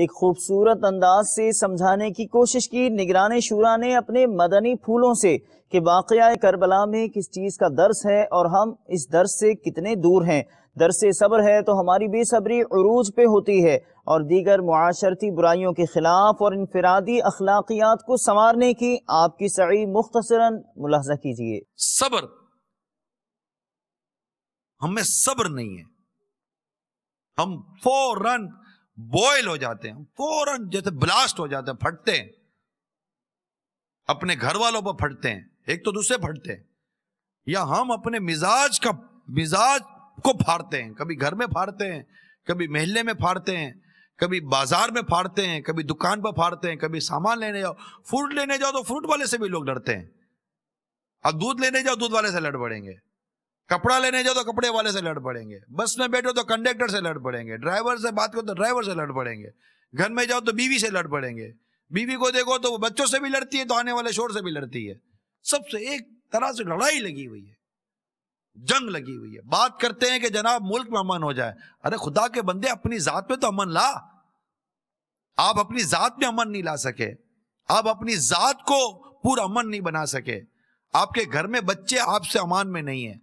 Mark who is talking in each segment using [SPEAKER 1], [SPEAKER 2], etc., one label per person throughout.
[SPEAKER 1] ایک خوبصورت انداز سے سمجھانے کی کوشش کی نگران شورا نے اپنے مدنی پھولوں سے کہ واقعہ کربلا میں کس چیز کا درس ہے اور ہم اس درس سے کتنے دور ہیں۔ درس صبر ہے تو ہماری بے صبری عروج پہ ہوتی ہے اور دیگر معاشرتی برائیوں کے خلاف اور انفرادی اخلاقیات کو سنوارنے کی آپ کی سعی مختصراً ملاحظہ کیجیے۔
[SPEAKER 2] صبر، ہمیں صبر نہیں ہے، ہم فوراً بوائل ہو جاتے ہیں، فوراً جیسے بلاسٹ ہو جاتے ہیں، پھٹتے ہیں، اپنے گھر والوں پر پھٹتے ہیں، ایک تو دوسرے پھٹتے ہیں، یا ہم اپنے مزاج کو پھاڑتے ہیں، کبھی گھر میں پھاڑتے ہیں، کبھی محلے میں پھاڑتے ہیں، کبھی بازار میں پھاڑتے ہیں، کبھی دکان پر پھاڑتے ہیں، کبھی سامان لینے جاؤ، فروٹ لینے جاؤ تو فروٹ والے سے بھی لوگ ڈرتے ہیں، اب دودھ لینے جاؤ دودھ والے سے لڑ پڑیں گے، کپڑا لینے جاؤ تو کپڑے والے سے لڑ پڑیں گے، بس میں بیٹھو تو کنڈکٹر سے لڑ پڑیں گے، ڈرائیور سے بات کرو تو ڈرائیور سے لڑ پڑیں گے، گھر میں جاؤ تو بیوی سے لڑ پڑیں گے، بیوی کو دیکھو تو وہ بچوں سے بھی لڑتی ہے تو آنے والے شور سے بھی لڑتی ہے، سب سے ایک طرح سے لڑائی لگی ہوئی ہے، جنگ لگی ہوئی ہے۔ بات کرتے ہیں کہ جناب ملک میں امن ہو جائے، ارے خدا کے بندے اپنی ذات میں تو امن لا، آپ اپنی ذات میں امن نہیں لا سکے، آپ اپنی ذات کو پورا امن نہیں بنا سکے، آپ کے گھر میں بچے آپ سے امان میں نہیں ہیں،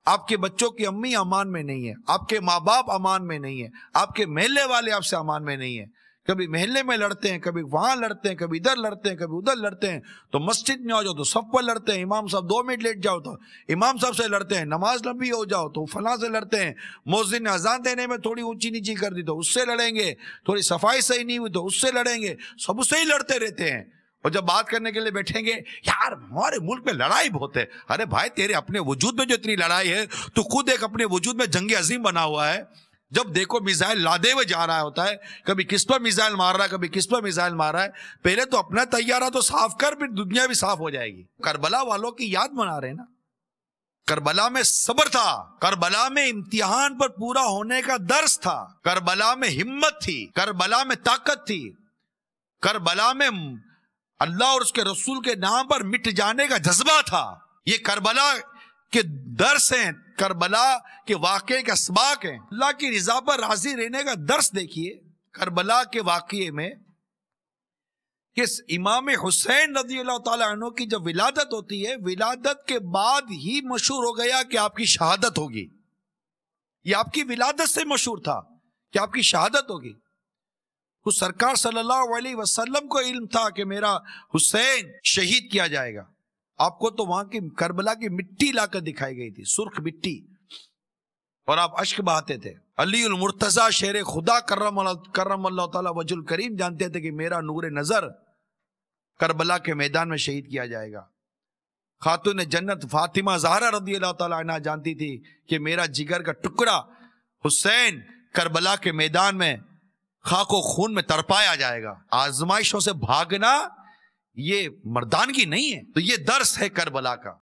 [SPEAKER 2] آپ کے بچوں کی امی امان میں نہیں ہے، آپ کے ماں باپ امان میں نہیں ہے، آپ کے محلے والے آپ سے امان میں نہیں ہے، کبھی محلے میں لڑتے ہیں، کبھی وہاں لڑتے ہیں، کبھی ادھر لڑتے ہیں، کبھی ادھر لڑتے ہیں، تو مسجد میں آ جاؤ تو سب پر لڑتے ہیں، امام صاحب 2 منٹ لیٹ جاؤ تو امام صاحب سے لڑتے ہیں، نماز لمبی ہو جاؤ تو فلاں سے لڑتے ہیں، مؤذن نے اذان دینے میں تھوڑی اونچی نیچی کر دی تو اس سے لڑیں گے، تھوڑی صفائی صحیح نہیں ہوئی تو اس سے لڑیں گے، سب اس سے ہی لڑتے رہتے ہیں، اور جب بات کرنے کے لیے بیٹھیں گے یار ہمارے ملک میں لڑائی بہت ہے، ارے بھائی تیرے اپنے وجود میں جو اتنی لڑائی ہے تو خود ایک اپنے وجود میں جنگ عظیم بنا ہوا ہے، جب دیکھو میزائل لادے ہوئے جا رہا ہوتا ہے، کبھی کس پر میزائل مار رہا ہے، کبھی کس پر میزائل مار رہا ہے، پہلے تو اپنا طیارہ تو صاف کر پھر دنیا بھی صاف ہو جائے گی۔ کربلا والوں کی یاد منا رہے ہیں نا، کربلا میں صبر تھا، کربلا میں امتحان پر پورا ہونے کا درس تھا، کربلا میں ہمت تھی، کربلا میں طاقت تھی، کربلا میں اللہ اور اس کے رسول کے نام پر مٹ جانے کا جذبہ تھا، یہ کربلا کے درس ہیں، کربلا کے واقعے کے اسباق ہیں، اللہ کی رضا پر راضی رہنے کا درس دیکھیے کربلا کے واقعے میں، کہ امام حسین رضی اللہ تعالیٰ عنہ کی جب ولادت ہوتی ہے، ولادت کے بعد ہی مشہور ہو گیا کہ آپ کی شہادت ہوگی، یہ آپ کی ولادت سے مشہور تھا کہ آپ کی شہادت ہوگی، تو سرکار صلی اللہ علیہ وسلم کو علم تھا کہ میرا حسین شہید کیا جائے گا، آپ کو تو وہاں کی کربلا کی مٹی لا کر دکھائی گئی تھی، سرخ مٹی، اور آپ اشک بہاتے تھے۔ علی المرتضی شیر خدا کرم اللہ تعالی وجہ الکریم جانتے تھے کہ میرا نور نظر کربلا کے میدان میں شہید کیا جائے گا۔ خاتون جنت فاطمہ زہرا رضی اللہ تعالی عنہ جانتی تھی کہ میرا جگر کا ٹکڑا حسین کربلا کے میدان میں خاک و خون میں تڑپایا جائے گا۔ آزمائشوں سے بھاگنا یہ مردانگی نہیں ہے، تو یہ درس ہے کربلا کا۔